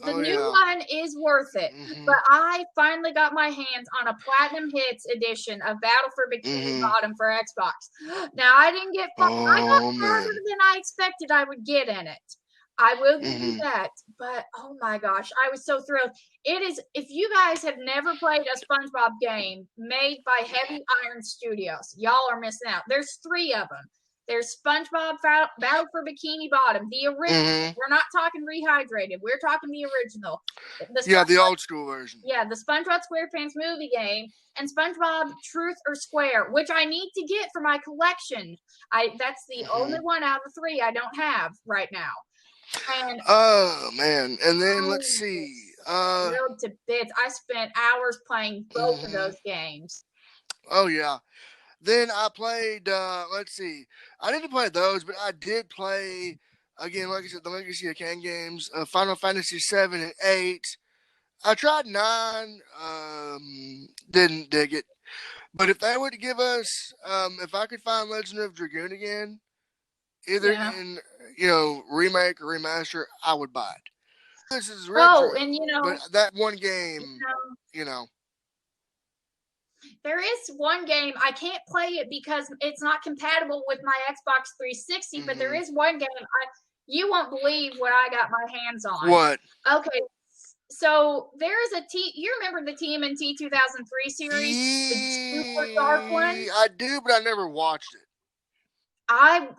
The new one is worth it. Mm-hmm. But I finally got my hands on a Platinum Hits edition of Battle for Bikini Bottom for Xbox. Now, I didn't get I got farther than I expected I would get in it. I will give you that. But, oh my gosh, I was so thrilled. It is, if you guys have never played a SpongeBob game made by Heavy Iron Studios, y'all are missing out. There's 3 of them. There's SpongeBob Battle for Bikini Bottom, the original. Mm-hmm. We're not talking rehydrated. We're talking the original. The old school version. Yeah, the SpongeBob SquarePants movie game and SpongeBob Truth or Square, which I need to get for my collection. That's the only one out of the 3 I don't have right now. And oh man! And then let's see. Thrilled to bits. I spent hours playing both of those games. Oh yeah. Then I played, let's see, I didn't play those, but I did play, again, like I said, the Legacy of Kain games, Final Fantasy 7 and 8. I tried 9, didn't dig it. But if they were to give us, if I could find Legend of Dragoon again, either in, remake or remaster, I would buy it. This is retro, but that one game, There is one game, I can't play it because it's not compatible with my Xbox 360, but there is one game, you won't believe what I got my hands on. What? Okay, so there's you remember the TMNT 2003 series? The super dark one? I do, but I never watched it.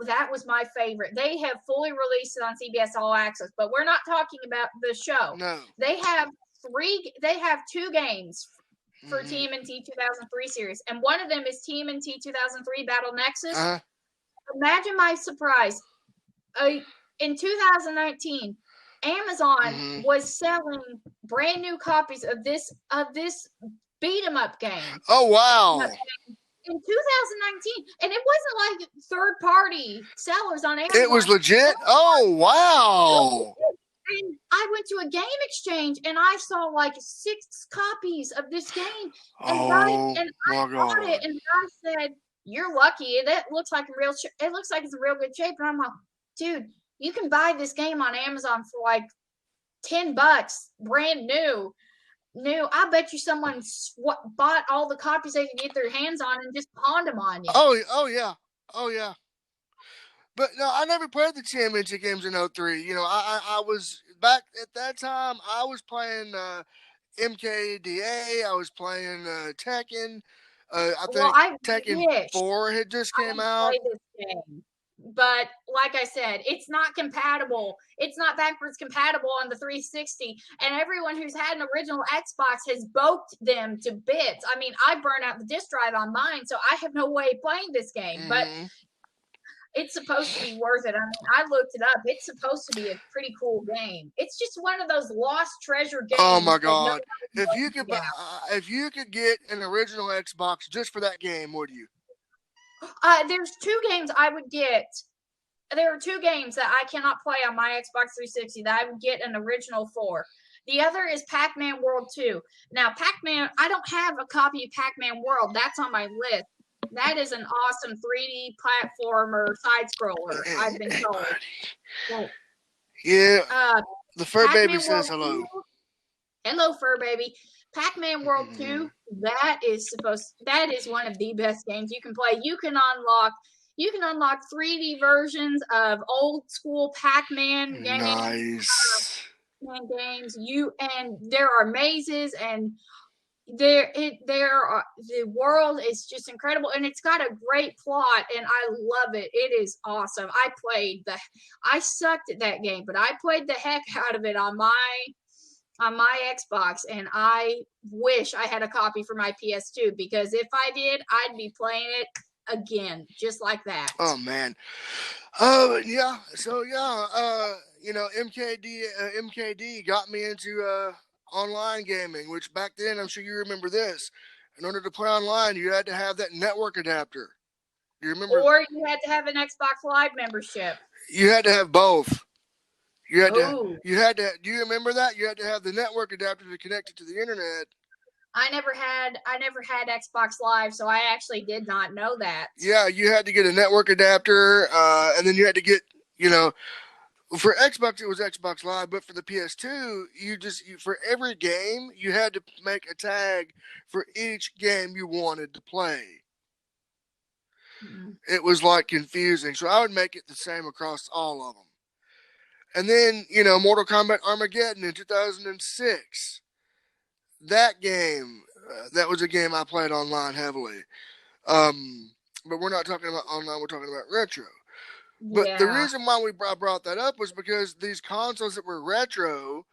That was my favorite. They have fully released it on CBS All Access, but we're not talking about the show. No. They have 2 games for TMNT 2003 series, and one of them is TMNT 2003 Battle Nexus. Imagine my surprise. In 2019, Amazon was selling brand new copies of this beat 'em up game. Oh wow. In 2019, and it wasn't like third-party sellers on Amazon. It was legit? Oh wow. And I went to a game exchange and I saw like 6 copies of this game. And I bought it and I said, "You're lucky. That looks like it looks like it's in real good shape." And I'm like, "Dude, you can buy this game on Amazon for like $10, brand new." No, I bet you someone bought all the copies they could get their hands on and just pawned them on you. Oh yeah, oh yeah. But no, I never played the championship games in '03. You know, I was back at that time. I was playing MKDA. I was playing Tekken. I Well, think I Tekken wish 4 had just I came could out. play this game. But like I said, it's not compatible. It's not backwards compatible on the 360. And everyone who's had an original Xbox has bulked them to bits. I mean, I burned out the disk drive on mine, so I have no way of playing this game. But Mm-hmm. it's supposed to be worth it. I mean, I looked it up. It's supposed to be a pretty cool game. It's just one of those lost treasure Oh my games that God! nobody If knows you could, about. if you could get an original Xbox just for that game, would you? There's two games I would get. There are two games that I cannot play on my Xbox 360 that I would get an original for. The other is Pac-Man World 2. Now, Pac-Man, I don't have a copy of Pac-Man World. That's on my list. That is an awesome 3D platformer side scroller, I've been Hey, told. buddy. But, Yeah, uh, the fur baby Pac-Man says World hello. 2, hello, fur baby. Pac-Man World 2, that is one of the best games you can play. You can unlock 3D versions of old school Pac-Man Nice. games. And there are mazes and the world is just incredible and it's got a great plot and I love it. It is awesome. I sucked at that game, but I played the heck out of it on my Xbox, and I wish I had a copy for my PS2 because if I did, I'd be playing it again, just like that. Oh man. Oh yeah. So yeah. You know, MKD got me into online gaming, which back then I'm sure you remember this. In order to play online, you had to have that network adapter. You remember? Or you had to have an Xbox Live membership. You had to have both. You had to. Oh, You had to. Do you remember that? You had to have the network adapter to connect it to the internet. I never had Xbox Live, so I actually did not know that. Yeah, you had to get a network adapter, and then you had to get, you know, for Xbox it was Xbox Live, but for the PS2, for every game you had to make a tag for each game you wanted to play. Mm-hmm. It was like confusing, so I would make it the same across all of them. And then, you know, Mortal Kombat Armageddon in 2006. That game, that was a game I played online heavily. But we're not talking about online, we're talking about retro. But the Yeah. reason why we brought that up was because these consoles that were retro,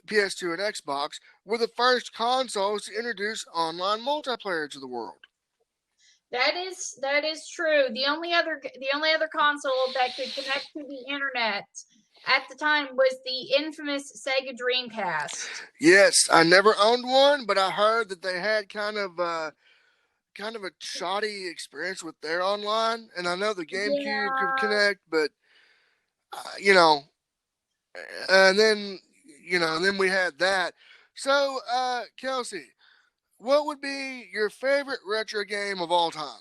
PS2 and Xbox, were the first consoles to introduce online multiplayer to the world. That is true. The only other console that could connect to the internet at the time was the infamous Sega Dreamcast. Yes, I never owned one, but I heard that they had kind of a shoddy experience with their online, and I know the GameCube could Yeah. connect, but you know, and then and then we had that. So, Kelsey, what would be your favorite retro game of all time?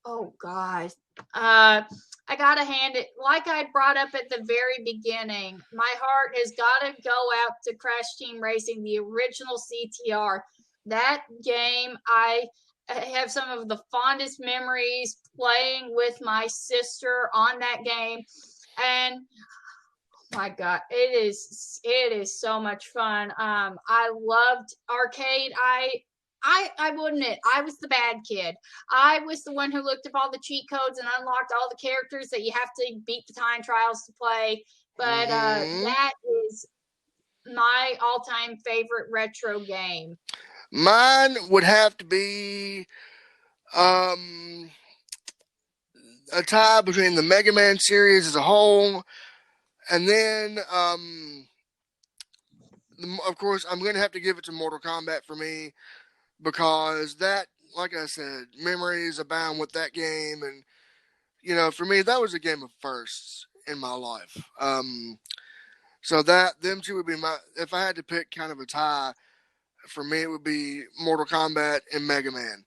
Oh gosh. Uh, I gotta hand it like I brought up at the very beginning. My heart has gotta go out to Crash Team Racing, the original CTR. That game, I have some of the fondest memories playing with my sister on that game, and my God, it is so much fun. I loved arcade. I will admit I was the bad kid. I was the one who looked up all the cheat codes and unlocked all the characters that you have to beat the time trials to play. But Mm-hmm. that is my all-time favorite retro game. Mine would have to be um, a tie between the Mega Man series as a whole, and then of course I'm going to have to give it to Mortal Kombat for me because that, like I said, memories abound with that game, and for me that was a game of firsts in my life. So that them two would be my. If I had to pick kind of a tie, for me it would be Mortal Kombat and Mega Man.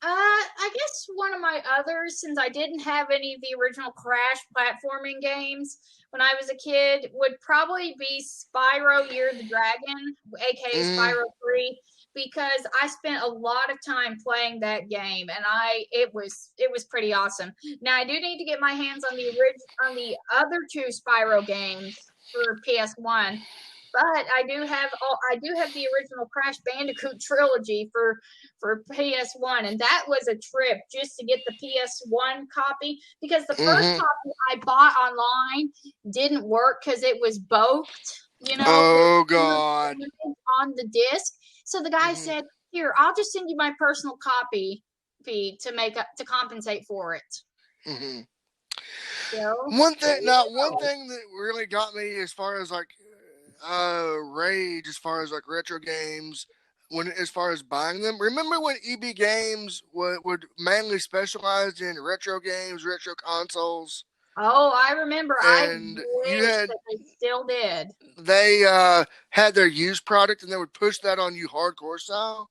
I guess one of my others, since I didn't have any of the original Crash platforming games when I was a kid, would probably be Spyro Year of the Dragon, aka Mm-hmm. Spyro 3, because I spent a lot of time playing that game, and it was pretty awesome. Now I do need to get my hands on the other two Spyro games for PS1. But I do have the original Crash Bandicoot trilogy for PS1, and that was a trip just to get the PS1 copy because the first Mm-hmm. copy I bought online didn't work because it was bulked, Oh God. on the disc. So the guy Mm-hmm. said, "Here, I'll just send you my personal copy fee to make up to compensate for it." Mm-hmm. So One there thing, you now one go. thing that really got me as far as like rage, as far as like retro games, when as far as buying them. Remember when EB Games would mainly specialize in retro games, retro consoles, Oh, I remember. I and you wish had that they still did. they had their used product and they would push that on you hardcore style.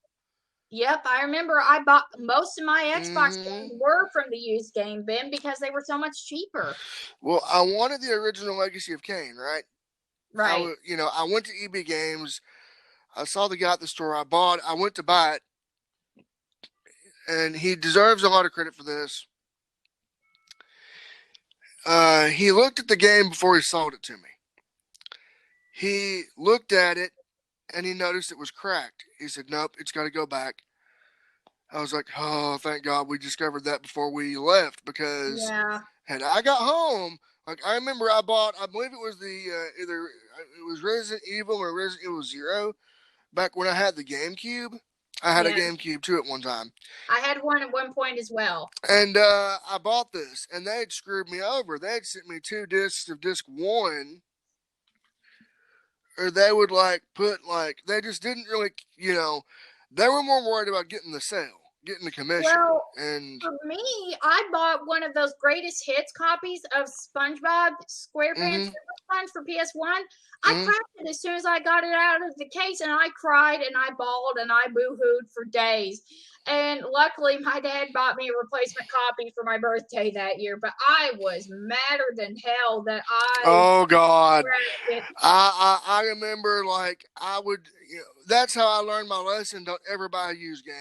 Yep, I remember I bought most of my Xbox Hmm. games were from the used game bin because they were so much cheaper. Well, I wanted the original Legacy of Kain, right? Right. I went to EB Games. I saw the guy at the store. I went to buy it, and he deserves a lot of credit for this. He looked at the game before he sold it to me. He looked at it and he noticed it was cracked. He said, "Nope, it's got to go back." I was like, "Oh, thank God we discovered that before we left because Yeah. had I got home, like I remember I believe it was the either it was Resident Evil or Resident Evil Zero back when I had the GameCube. I had a Yeah. GameCube too at one time, I had one at one point as well. and I bought this, and they had screwed me over. They had sent me 2 discs of disc one, or they would like put like they just didn't really, they were more worried about getting the sale, getting the commission, Well, and for me, I bought one of those greatest hits copies of SpongeBob SquarePants mm-hmm, Super Sponge for PS1. I mm-hmm. cracked it as soon as I got it out of the case, and I cried and I bawled and I boo-hooed for days. And luckily, my dad bought me a replacement copy for my birthday that year. But I was madder than hell that I Oh God, cracked it. I remember like I would, that's how I learned my lesson. Don't ever buy a used game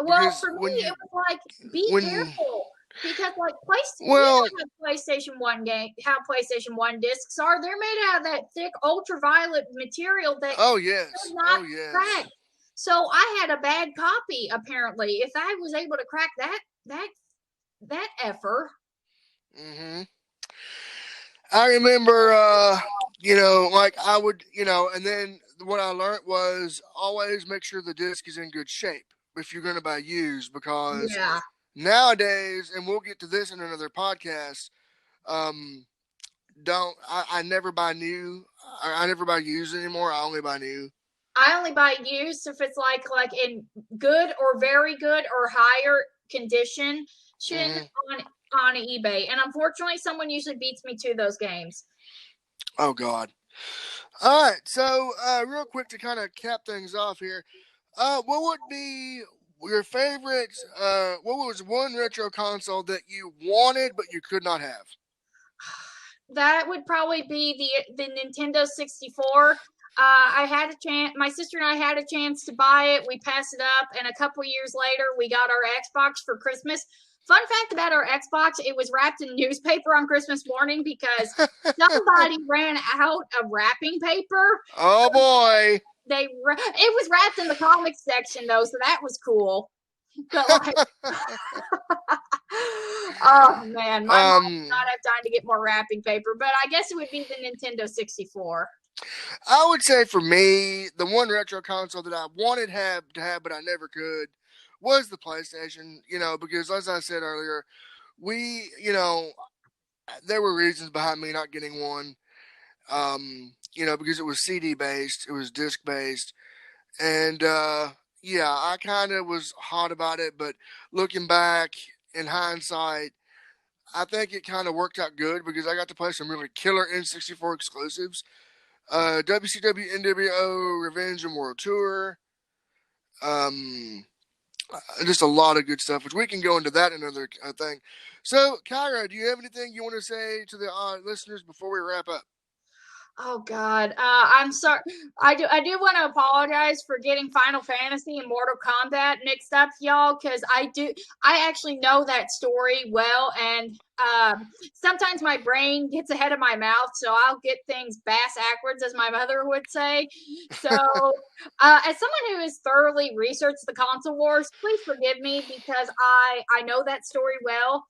Well, because for me, it was like, be when careful because like PlayStation, well, how PlayStation One game, how PlayStation One discs are. They're made out of that thick ultraviolet material that oh yes, does not oh yes. crack. So I had a bad copy. Apparently, if I was able to crack that effer, Hmm. I remember, like I would, and then what I learned was always make sure the disc is in good shape if you're going to buy used because yeah, nowadays, and we'll get to this in another podcast. Um, don't I never buy new. I never buy used anymore. I only buy new. I only buy used if it's like in good or very good or higher condition Hmm. on eBay. And unfortunately, someone usually beats me to those games. Oh God. All right. So, real quick to kind of cap things off here, what would be your favorite? What was one retro console that you wanted but you could not have? That would probably be the Nintendo 64. I had a chance. My sister and I had a chance to buy it. We passed it up, and a couple years later, we got our Xbox for Christmas. Fun fact about our Xbox: it was wrapped in newspaper on Christmas morning because somebody ran out of wrapping paper. Oh boy. It was wrapped in the comics section though, so that was cool. But like, oh man, my mom did um, not have time to get more wrapping paper, but I guess it would be the Nintendo 64. I would say for me, the one retro console that I wanted to have but I never could was the PlayStation. Because as I said earlier, there were reasons behind me not getting one. Because it was CD based, it was disc based, and yeah, I kind of was hot about it. But looking back in hindsight, I think it kind of worked out good because I got to play some really killer N64 exclusives. WCW NWO Revenge and World Tour. Um, just a lot of good stuff, which we can go into that another thing. So, Kyra, do you have anything you want to say to the listeners before we wrap up? Oh God, I'm sorry. I do want to apologize for getting Final Fantasy and Mortal Kombat mixed up, y'all, because I actually know that story well, and sometimes my brain gets ahead of my mouth, so I'll get things bass backwards, as my mother would say. So, as someone who has thoroughly researched the console wars, please forgive me because I know that story well,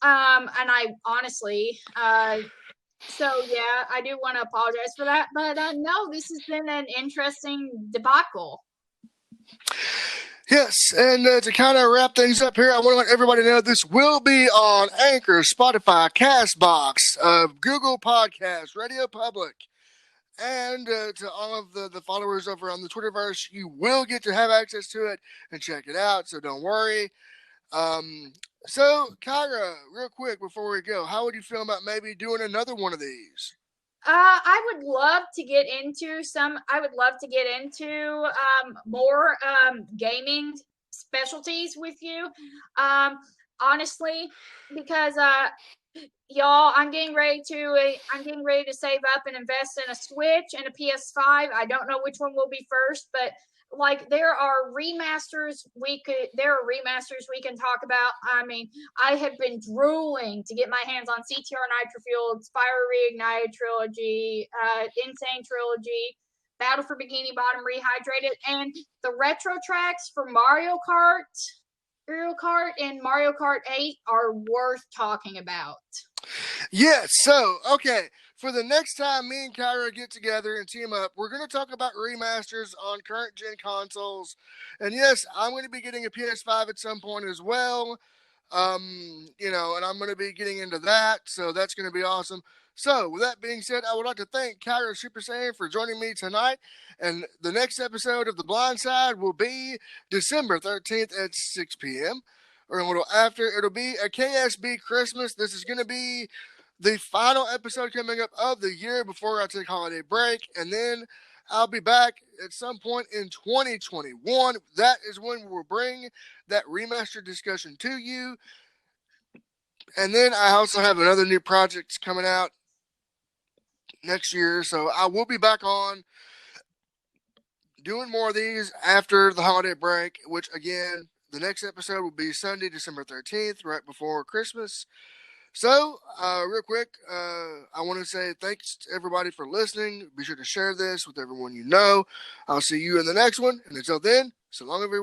and I honestly so yeah, I do want to apologize for that, but no, this has been an interesting debacle. Yes, and to kind of wrap things up here, I want to let everybody know this will be on Anchor, Spotify, Castbox, Google Podcasts, Radio Public, and to all of the followers over on the Twitterverse, you will get to have access to it and check it out, so don't worry. So, Kyra, real quick before we go, how would you feel about maybe doing another one of these? I would love to get into more gaming specialties with you. Honestly, because y'all, I'm getting ready to save up and invest in a Switch and a PS5. I don't know which one will be first, but like there are remasters we can talk about. I mean, I have been drooling to get my hands on CTR Nitro Fueled, Spyro Reignited Trilogy, Insane Trilogy, Battle for Bikini Bottom Rehydrated, and the retro tracks for Mario Kart, and Mario Kart 8 are worth talking about. Yes, so, okay, for the next time me and Kyra get together and team up, we're going to talk about remasters on current gen consoles. And yes, I'm going to be getting a PS5 at some point as well. And I'm going to be getting into that, so that's going to be awesome. So, with that being said, I would like to thank Kyra Super Saiyan for joining me tonight. And the next episode of The Blind Side will be December 13th at 6 p.m. or a little after. It'll be a KSB Christmas. This is going to be the final episode coming up of the year before I take holiday break. And then I'll be back at some point in 2021. That is when we'll bring that remaster discussion to you. And then I also have another new project coming out next year. So I will be back on doing more of these after the holiday break, which again, the next episode will be Sunday, December 13th, right before Christmas. So, real quick, I want to say thanks to everybody for listening. Be sure to share this with everyone you know. I'll see you in the next one. And until then, so long, everyone.